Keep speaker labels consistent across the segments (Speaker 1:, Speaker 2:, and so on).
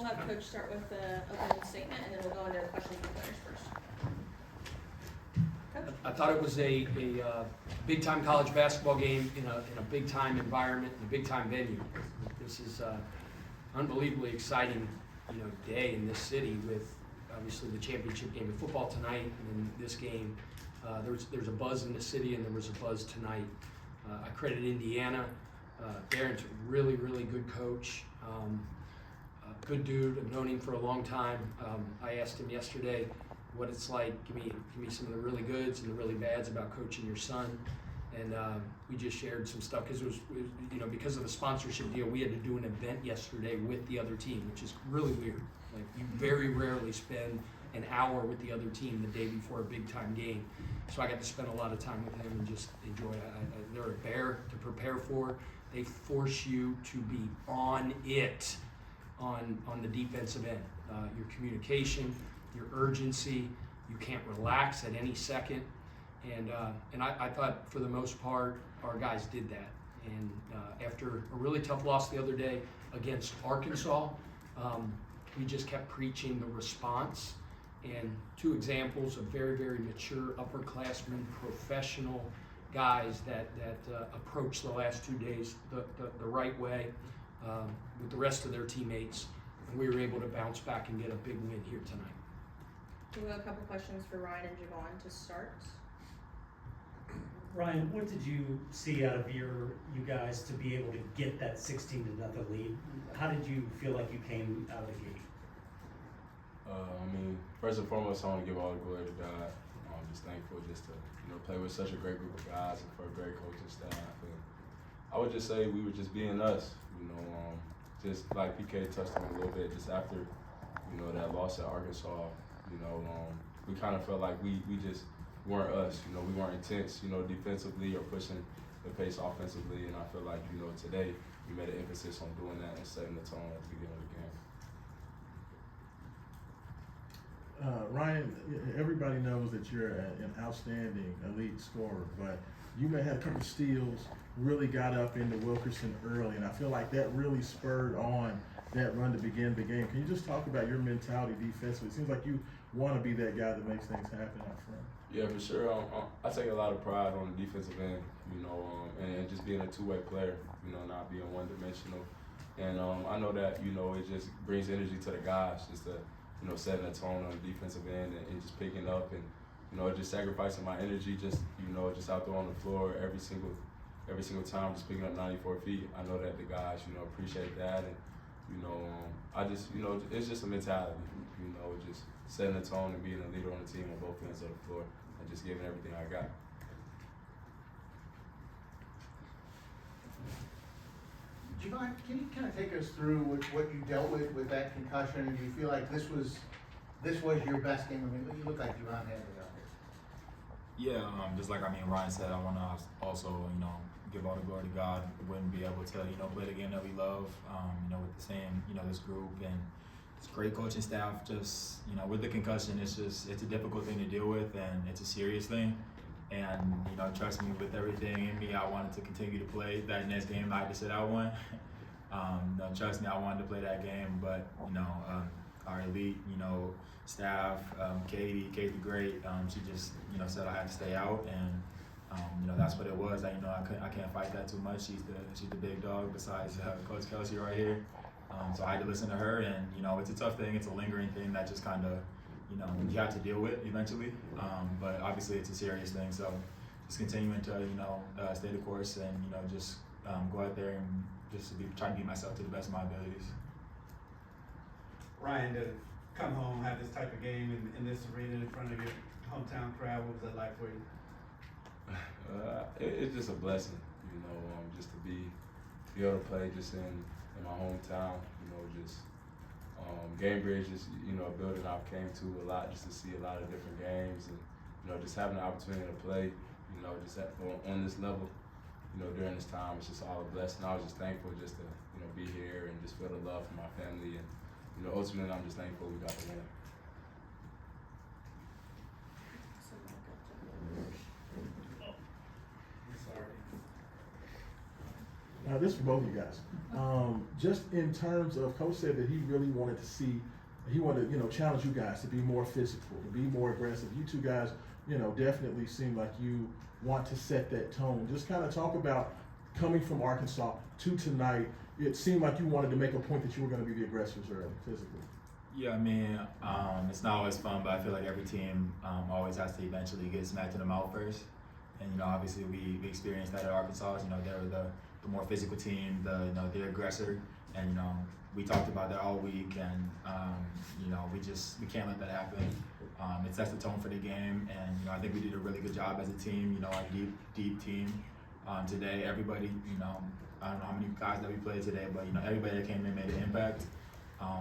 Speaker 1: we'll have Coach start with the opening statement, and then we'll go into questions from players first. Coach?
Speaker 2: I thought it was a big-time college basketball game in a big-time environment, in a big-time venue. This is unbelievably exciting, day in this city with obviously the championship game of football tonight, and then this game. There's a buzz in the city, and there was a buzz tonight. I credit Indiana. Darren's a really, really good coach. Good dude. I've known him for a long time. I asked him yesterday what it's like. Give me some of the really goods and the really bads about coaching your son. And we just shared some stuff because it was, because of the sponsorship deal, we had to do an event yesterday with the other team, which is really weird. Like, you very rarely spend an hour with the other team the day before a big time game. So I got to spend a lot of time with him and just enjoy it. They're a bear to prepare for. They force you to be on it on the defensive end. Your communication, your urgency, you can't relax at any second. And I thought for the most part our guys did that. And after a really tough loss the other day against Arkansas, we just kept preaching the response. And two examples of very, very mature upperclassmen, professional guys that approached the last 2 days the right way with the rest of their teammates. And we were able to bounce back and get a big win here tonight.
Speaker 1: We've got a couple questions for Ryan and Javon to start.
Speaker 3: Ryan, what did you see out of you guys to be able to get that 16-0 lead? How did you feel like you came out of the gate?
Speaker 4: First and foremost, I want to give all the glory to God. I'm just thankful just to play with such a great group of guys and for a great coaching staff. And I would just say we were just being us. Just like PK touched on a little bit, just after that loss at Arkansas. We kind of felt like we just weren't us. We weren't intense, defensively or pushing the pace offensively. And I feel like today we made an emphasis on doing that and setting the tone at the beginning of the game.
Speaker 5: Ryan, everybody knows that you're an outstanding elite scorer, but you may have a couple of steals, really got up into Wilkerson early, and I feel like that really spurred on that run to begin the game. Can you just talk about your mentality defensively? It seems like you want to be that guy that makes things happen up front.
Speaker 4: Yeah, for sure. I take a lot of pride on the defensive end, and just being a two-way player, not being one-dimensional. And I know that, it just brings energy to the guys, just to, setting a tone on the defensive end and just picking up and, just sacrificing my energy, just out there on the floor every single time, just picking up 94 feet. I know that the guys, appreciate that. And, I just, it's just a mentality, just setting the tone and being a leader on the team on both ends of the floor and just giving everything I got.
Speaker 6: Javon, can you kind of take us through what you dealt with that concussion, and do you feel like this was your best game? You look like Javon Handley out here.
Speaker 7: Yeah, just like Ryan said, I want to also give all the glory to God. Wouldn't be able to play the game that we love, with the same this group and this great coaching staff. Just with the concussion, it's a difficult thing to deal with, and it's a serious thing. And trust me, with everything in me, I wanted to continue to play that next game. I had to sit out one. Trust me, I wanted to play that game, but our elite staff, Katie great. She just said I had to stay out, and that's what it was. I can't fight that too much. She's the big dog besides Coach Kelsey right here. So I had to listen to her, and it's a tough thing. It's a lingering thing that just kind of you have to deal with eventually, but obviously it's a serious thing. So just continuing to stay the course and just go out there and just try to be myself to the best of my abilities.
Speaker 8: Ryan, to come home, have this type of game in this arena in front of your hometown crowd, what was that like for you?
Speaker 4: It's just a blessing, just to be able to play just in my hometown, just. Gamebridge is, a building I've came to a lot just to see a lot of different games and, just having the opportunity to play, just on this level, during this time, it's just all a blessing. I was just thankful just to, be here and just feel the love from my family and, ultimately I'm just thankful we got the win.
Speaker 5: this is for both of you guys. Just in terms of, Coach said that he really wanted to see, he wanted to, challenge you guys to be more physical, to be more aggressive. You two guys, definitely seem like you want to set that tone. Just kind of talk about coming from Arkansas to tonight. It seemed like you wanted to make a point that you were going to be the aggressors early, physically.
Speaker 7: Yeah, I mean, it's not always fun, but I feel like every team always has to eventually get smacked in the mouth first. And obviously we experienced that at Arkansas. They were the more physical team, the aggressor, and we talked about that all week. And we can't let that happen. It sets the tone for the game, and I think we did a really good job as a team. Our deep team today. Everybody, I don't know how many guys that we played today, but everybody that came in made an impact.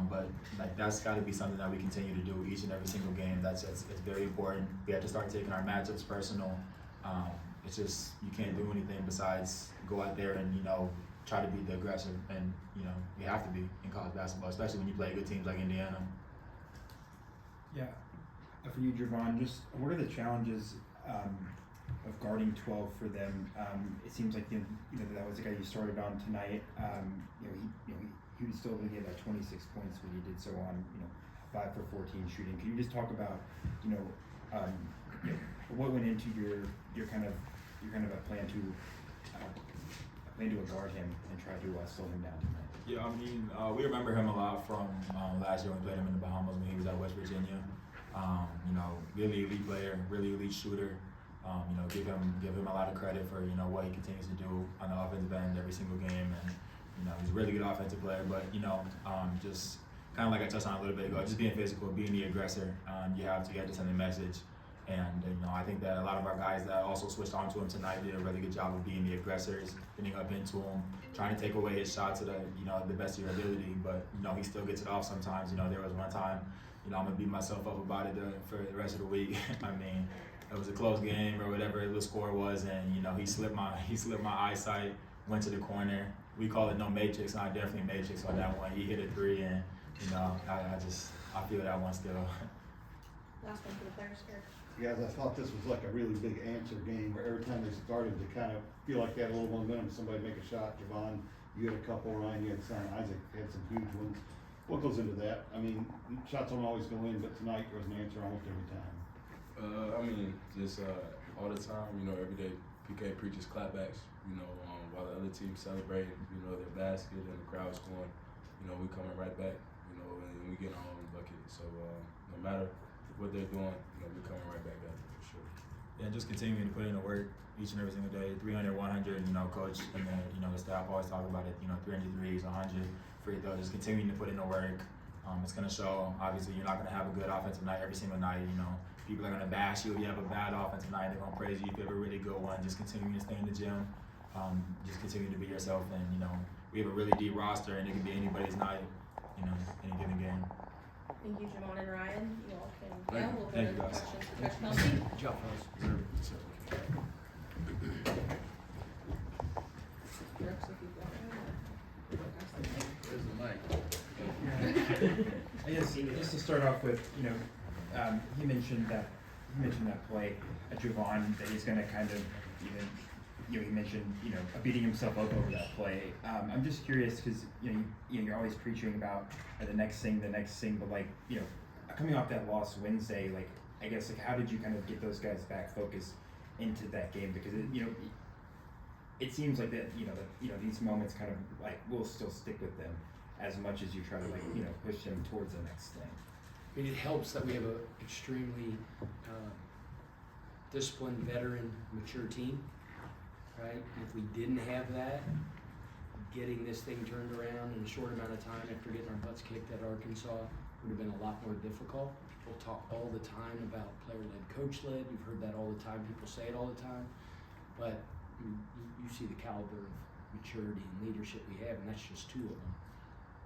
Speaker 7: But that's got to be something that we continue to do each and every single game. It's very important. We have to start taking our matchups personal. It's just you can't do anything besides go out there and try to be the aggressor, and you have to be in college basketball, especially when you play good teams like Indiana.
Speaker 9: Yeah, for you, Javon, just what are the challenges of guarding 12 for them? It seems like that was the guy you started on tonight. He was still able to get like 26 points when he did so on 5 for 14 shooting. Can you just talk about what went into your kind of a plan to guard him and try to slow him down tonight?
Speaker 7: Yeah, I mean, we remember him a lot from last year when we played him in the Bahamas when he was at West Virginia. Really elite player, really elite shooter. Give him a lot of credit for what he continues to do on the offensive end every single game, and he's a really good offensive player. But just kind of like I touched on a little bit ago, just being physical, being the aggressor. You have to send a message. And I think that a lot of our guys that also switched on to him tonight did a really good job of being the aggressors, getting up into him, trying to take away his shots to the best of your ability. But he still gets it off sometimes. There was one time, I'm gonna beat myself up about it for the rest of the week. I mean, it was a close game or whatever the score was, and he slipped my eyesight, went to the corner. We call it no matrix, and I definitely matrix on that one. He hit a three, and I feel that one still.
Speaker 1: Last one for the players here.
Speaker 10: Guys, I thought this was like a really big answer game where every time they started to kind of feel like they had a little momentum, somebody make a shot. Javon, you had a couple, Ryan, you had some, Isaac had some huge ones. What goes into that? I mean, shots don't always go in, but tonight there was an answer almost every time.
Speaker 4: Just all the time, every day PK preaches clapbacks, while the other team celebrating, their basket and the crowd's going, we coming right back, and we get our own bucket. So no matter what they're doing, we're coming right back at it for sure.
Speaker 7: Yeah, just continuing to put in the work each and every single day, 300, 100, coach and the staff always talk about it, 300 threes, 100 free throws, just continuing to put in the work. It's going to show. Obviously, you're not going to have a good offensive night every single night. People are going to bash you if you have a bad offensive night. They're going to praise you if you have a really good one. Just continuing to stay in the gym. Just continuing to be yourself. And, we have a really deep roster, and it can be anybody's night, any given game.
Speaker 1: Thank you, Javon and Ryan. You all can
Speaker 7: Thank
Speaker 1: go.
Speaker 7: you.
Speaker 1: We'll go
Speaker 7: Thank
Speaker 1: to
Speaker 7: you, guys.
Speaker 1: questions for Coach Kelsey.
Speaker 2: Good job, fellas.
Speaker 1: Brooks, if you've got it.
Speaker 6: Where's the mic?
Speaker 9: I guess just to start off with, he mentioned that play at Javon that he's going to kind of he mentioned beating himself up over that play. I'm just curious because you're always preaching about the next thing, but coming off that loss Wednesday, I guess how did you kind of get those guys back focused into that game? Because it seems like that these moments kind of will still stick with them as much as you try to push them towards the next thing.
Speaker 2: I mean, it helps that we have an extremely disciplined, veteran, mature team, right? If we didn't have that, getting this thing turned around in a short amount of time after getting our butts kicked at Arkansas would have been a lot more difficult. People talk all the time about player-led, coach-led. You've heard that all the time. People say it all the time. But you see the caliber of maturity and leadership we have, and that's just two of them.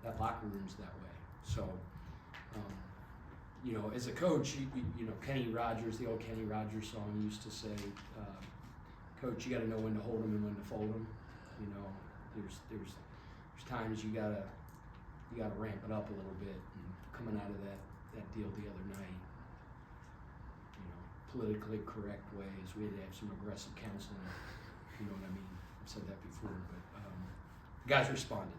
Speaker 2: That locker room's that way. So, as a coach, Kenny Rogers, the old Kenny Rogers song used to say, Coach, you got to know when to hold them and when to fold them. There's times you gotta ramp it up a little bit. And coming out of that deal the other night, politically correct ways, we had to have some aggressive counseling. You know what I mean? I've said that before, but The guys responded.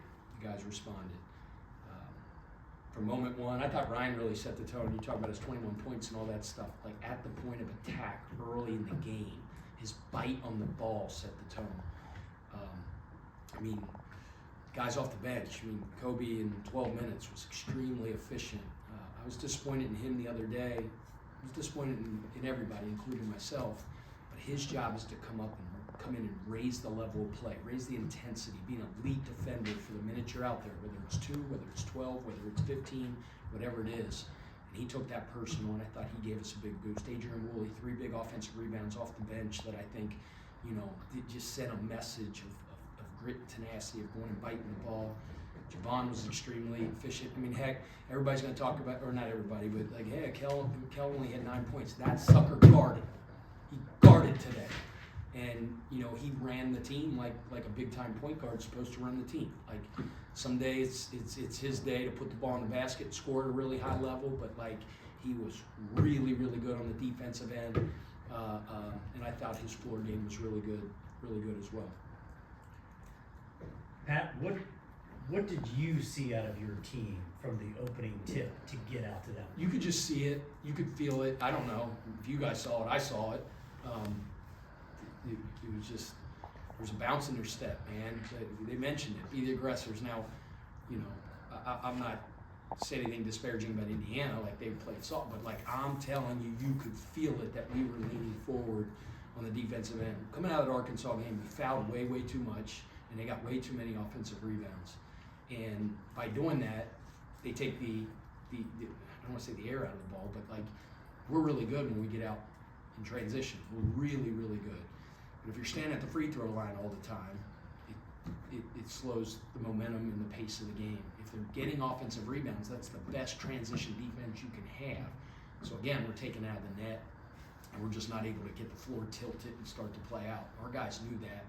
Speaker 2: From moment one, I thought Ryan really set the tone. You talk about his 21 points and all that stuff. Like at the point of attack early in the game, his bite on the ball set the tone. I mean, guys off the bench. I mean, Kobe in 12 minutes was extremely efficient. I was disappointed in him the other day. I was disappointed in everybody, including myself. But his job is to come in and raise the level of play, raise the intensity, be an elite defender for the minute you're out there, whether it's 2, whether it's 12, whether it's 15, whatever it is. And he took that personal, and I thought he gave us a big boost. Adrian Woolley, 3 big offensive rebounds off the bench that I think, it just sent a message of grit and tenacity of going and biting the ball. Javon was extremely efficient. I mean, heck, everybody's going to talk about, or not everybody, but like, hey, Kel only had 9 points. That sucker guarded. He guarded today. And, he ran the team like a big-time point guard is supposed to run the team. Like, some days it's his day to put the ball in the basket and score at a really high level, but, he was really, really good on the defensive end. And I thought his floor game was really good as well.
Speaker 3: Pat, what did you see out of your team from the opening tip to get out to that?
Speaker 2: You could just see it. You could feel it. I don't know if you guys saw it. I saw it. It was just, there's a bounce in their step, man. They mentioned it. Be the aggressors. Now, I'm not saying anything disparaging about Indiana, like they played soft, but I'm telling you, you could feel it that we were leaning forward on the defensive end. Coming out of the Arkansas game, we fouled way too much, and they got way too many offensive rebounds. And by doing that, they take the I don't want to say the air out of the ball, but we're really good when we get out in transition. We're really, really good. But if you're standing at the free throw line all the time, it slows the momentum and the pace of the game. If they're getting offensive rebounds, that's the best transition defense you can have. So again, we're taken out of the net, and we're just not able to get the floor tilted and start to play out. Our guys knew that.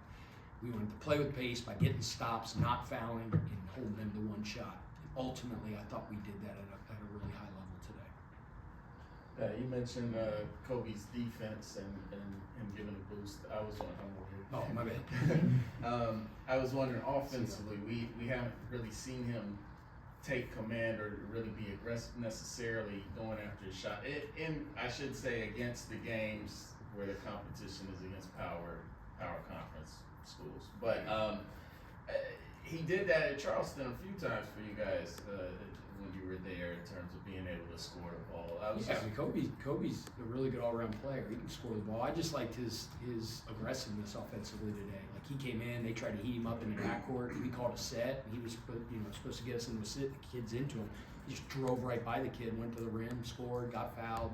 Speaker 2: We wanted to play with pace by getting stops, not fouling, and holding them to one shot. And ultimately, I thought we did that at a really high level today.
Speaker 11: You mentioned Kobe's defense and him giving a boost. I was wondering.
Speaker 2: Oh, my bad.
Speaker 11: I was wondering offensively, we haven't really seen him take command or really be aggressive necessarily going after a shot. And I should say against the games where the competition is against power conference schools. But he did that at Charleston a few times for you guys when you were there in terms of being able to score the ball.
Speaker 2: Kobe's a really good all-around player. He can score the ball. I just liked his aggressiveness offensively today. Like, he came in, they tried to heat him up in the backcourt. We called a set, and he was supposed to get us into the kids into him. He just drove right by the kid, went to the rim, scored, got fouled.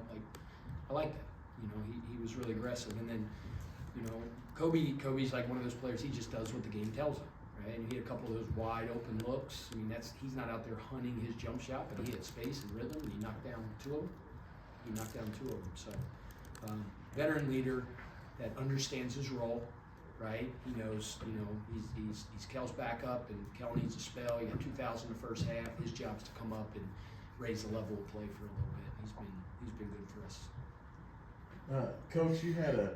Speaker 2: I like that. He was really aggressive. And then, Kobe's like one of those players. He just does what the game tells him. Right? And he had a couple of those wide open looks. I mean, he's not out there hunting his jump shot, but he had space and rhythm, and he knocked down two of them. So, veteran leader that understands his role, right? He knows, he's Kel's backup, and Kel needs a spell. He got 2,000 the first half. His job's to come up and raise the level of play for a little bit. He's been good for us.
Speaker 5: Coach, you had a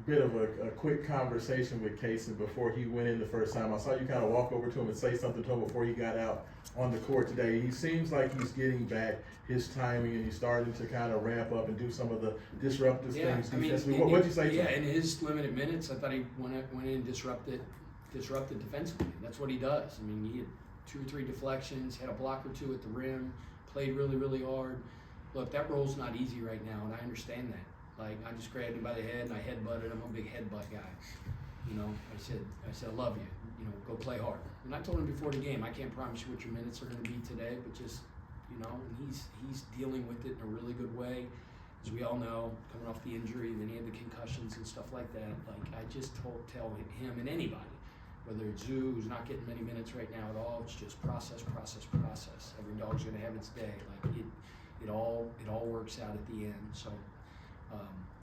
Speaker 5: bit of a quick conversation with Casey before he went in the first time. I saw you kind of walk over to him and say something to him before he got out on the court today. He seems like he's getting back his timing, and he's starting to kind of ramp up and do some of the disruptive things defensively. What'd you say to him?
Speaker 2: Yeah, in his limited minutes, I thought he went in and disrupted defensively. That's what he does. I mean, he had 2 or 3 deflections, had a block or 2 at the rim, played really, really hard. Look, that role's not easy right now, and I understand that. I just grabbed him by the head and I headbutted him. I'm a big headbutt guy. I said, I love you. Go play hard. And I told him before the game, I can't promise you what your minutes are going to be today, but just, and he's dealing with it in a really good way. As we all know, coming off the injury, then he had the concussions and stuff like that. I just tell him and anybody, whether it's Zoo, who's not getting many minutes right now at all, it's just process. Every dog's going to have its day. It all works out at the end. So.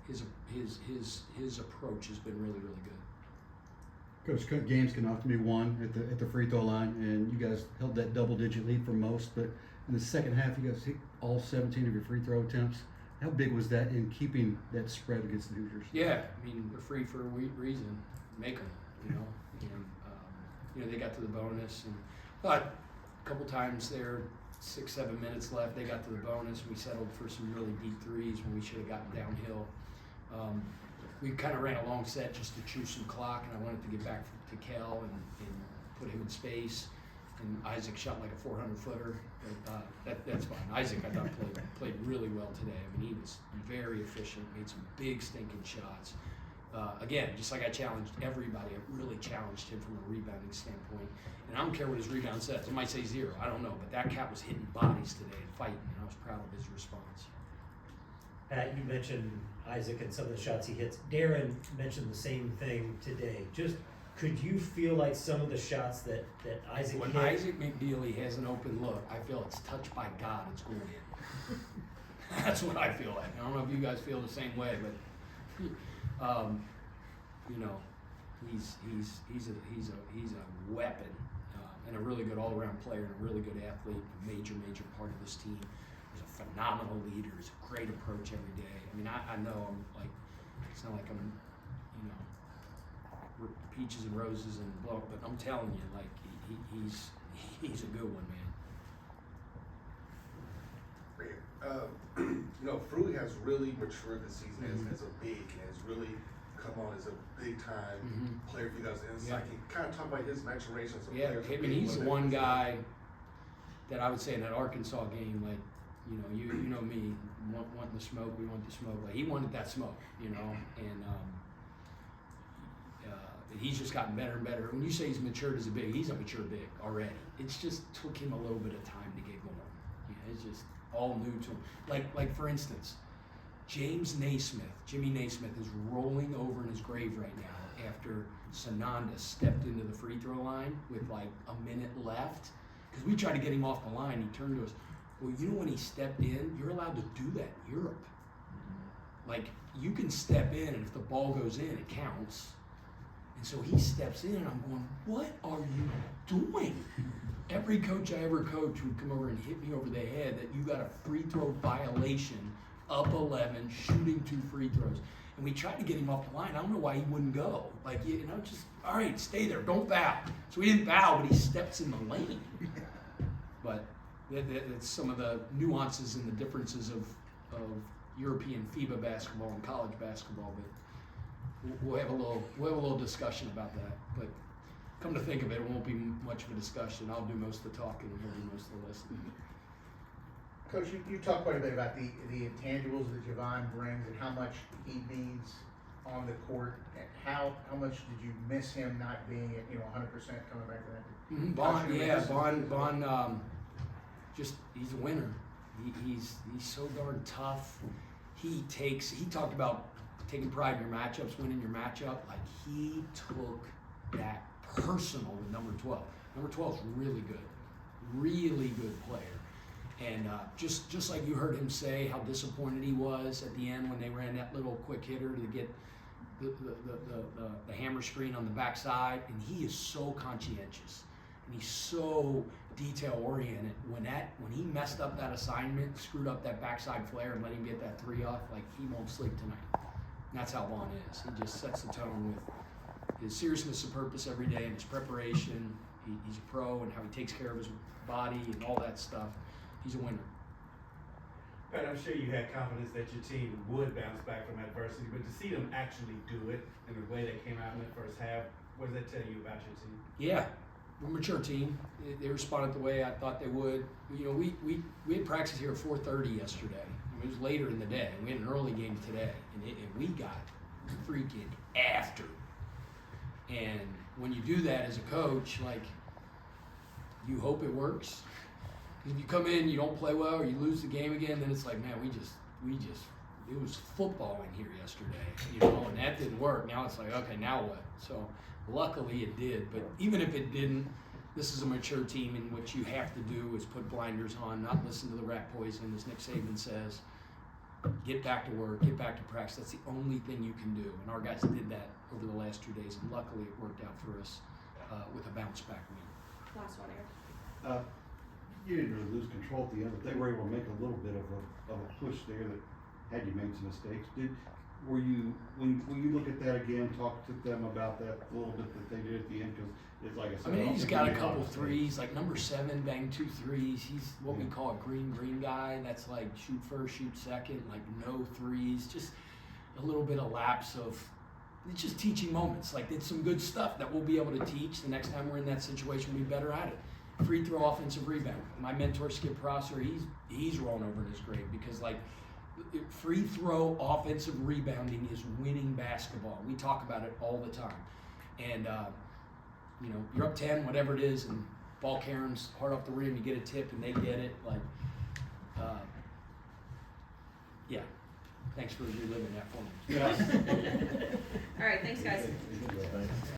Speaker 2: His approach has been really, really good.
Speaker 10: Coach, games can often be won at the free throw line, and you guys held that double-digit lead for most. But in the second half, you guys hit all 17 of your free throw attempts. How big was that in keeping that spread against the Hoosiers?
Speaker 2: Yeah, I mean, they're free for a reason. Make them, And they got to the bonus, and but a couple times there, 6-7 minutes left, they got to the bonus. We settled for some really deep threes when we should have gotten downhill. We kind of ran a long set just to chew some clock, and I wanted to get back to Kel and put him in space. And Isaac shot like a 400-footer, but that's fine. Isaac, I thought, played really well today. I mean, he was very efficient, made some big stinking shots. Again, just like I challenged everybody, I really challenged him from a rebounding standpoint. And I don't care what his rebound says. It might say 0, I don't know. But that cat was hitting bodies today and fighting, and I was proud of his response.
Speaker 3: Pat, you mentioned Isaac and some of the shots he hits. Darren mentioned the same thing today. Just could you feel like some of the shots that Isaac
Speaker 2: When
Speaker 3: hit?
Speaker 2: Isaac McNeely has an open look, I feel it's touched by God. It's going in. That's what I feel like. I don't know if you guys feel the same way, but he's a weapon and a really good all-around player and a really good athlete, a major part of this team. He's a phenomenal leader. He's a great approach every day. I mean, I know I'm like, it's not like I'm, peaches and roses and blow, but I'm telling you, like he's a good one, man.
Speaker 12: Fruity has really matured this season as a big, and has really come on as a big time player for you guys. And
Speaker 2: Yeah.
Speaker 12: can you kind of talk about his maturation as a
Speaker 2: Yeah,
Speaker 12: player?
Speaker 2: I mean, he's the one guy that I would say in that Arkansas game, like, you know me, wanting the smoke, we want the smoke. Like, he wanted that smoke, and he's just gotten better and better. When you say he's matured as a big, he's a mature big already. It's just took him a little bit of time to get going. It's just all new to him. Like for instance, Jimmy Naismith is rolling over in his grave right now after Sananda stepped into the free throw line with like a minute left. Because we tried to get him off the line, he turned to us. Well, when he stepped in, you're allowed to do that in Europe. Like, you can step in, and if the ball goes in, it counts. And so he steps in, and I'm going, what are you doing? Every coach I ever coached would come over and hit me over the head that you got a free throw violation, up 11, shooting 2 free throws. And we tried to get him off the line. I don't know why he wouldn't go. Like, just, all right, stay there, don't foul. So he didn't foul, but he steps in the lane. But that's some of the nuances and the differences of European FIBA basketball and college basketball. But we'll have a little discussion about that. But come to think of it, it won't be much of a discussion. I'll do most of the talking and he'll do most of the listening.
Speaker 6: Coach, you talked quite a bit about the intangibles that Javon brings and how much he means on the court. And how much did you miss him not being at 100% coming back to that?
Speaker 2: Vaughn, just he's a winner. He's so darn tough. He talked about taking pride in your matchups, winning your matchup. Like, he took that personal with number 12. Number 12 is really good player. And just like you heard him say how disappointed he was at the end when they ran that little quick hitter to get the hammer screen on the backside, and he is so conscientious and he's so detail oriented. When he messed up that assignment, screwed up that backside flare and let him get that 3 off, like, he won't sleep tonight. And that's how Vaughn is. He just sets the tone with his seriousness of purpose every day and his preparation. He's a pro, and how he takes care of his body and all that stuff. He's a winner.
Speaker 8: Pat, I'm sure you had confidence that your team would bounce back from adversity, but to see them actually do it in the way they came out in the first half, what does that tell you about your team?
Speaker 2: Yeah, we're a mature team. They responded the way I thought they would. We had practice here at 4:30 yesterday. It was later in the day. We had an early game today, and we got freaking after. And when you do that as a coach, like, you hope it works. If you come in, you don't play well, or you lose the game again, then it's like, man, it was football in here yesterday, and that didn't work. Now it's like, okay, now what? So luckily it did, but even if it didn't, this is a mature team, and what you have to do is put blinders on, not listen to the rat poison, as Nick Saban says. Get back to work, get back to practice. That's the only thing you can do, and our guys did that over the last 2 days, and luckily it worked out for us with a bounce back win.
Speaker 1: Last one, Eric.
Speaker 10: You didn't really lose control at the end, but they were able to make a little bit of a push there that had you made some mistakes. were you, when you look at that again, talk to them about that a little bit that they did at the end, cause it's like I said.
Speaker 2: I mean,
Speaker 10: don't
Speaker 2: he's
Speaker 10: think
Speaker 2: got
Speaker 10: we
Speaker 2: a
Speaker 10: made
Speaker 2: couple
Speaker 10: lot of
Speaker 2: threes, like number 7 banged 2 threes. He's what we
Speaker 10: Yeah.
Speaker 2: call a green guy. That's like shoot first, shoot second, like no threes. Just a little bit of lapse of, it's just teaching moments. Like it's some good stuff that we'll be able to teach the next time we're in that situation. We'll be better at it. Free throw, offensive rebound. My mentor Skip Prosser, he's rolling over in his grave because like free throw, offensive rebounding is winning basketball. We talk about it all the time, and you know, you're up 10, whatever it is, and ball caroms hard off the rim, you get a tip and they get it. Like, yeah. Thanks for reliving that for me.
Speaker 5: Yeah.
Speaker 1: All right, thanks, guys.
Speaker 5: Thanks.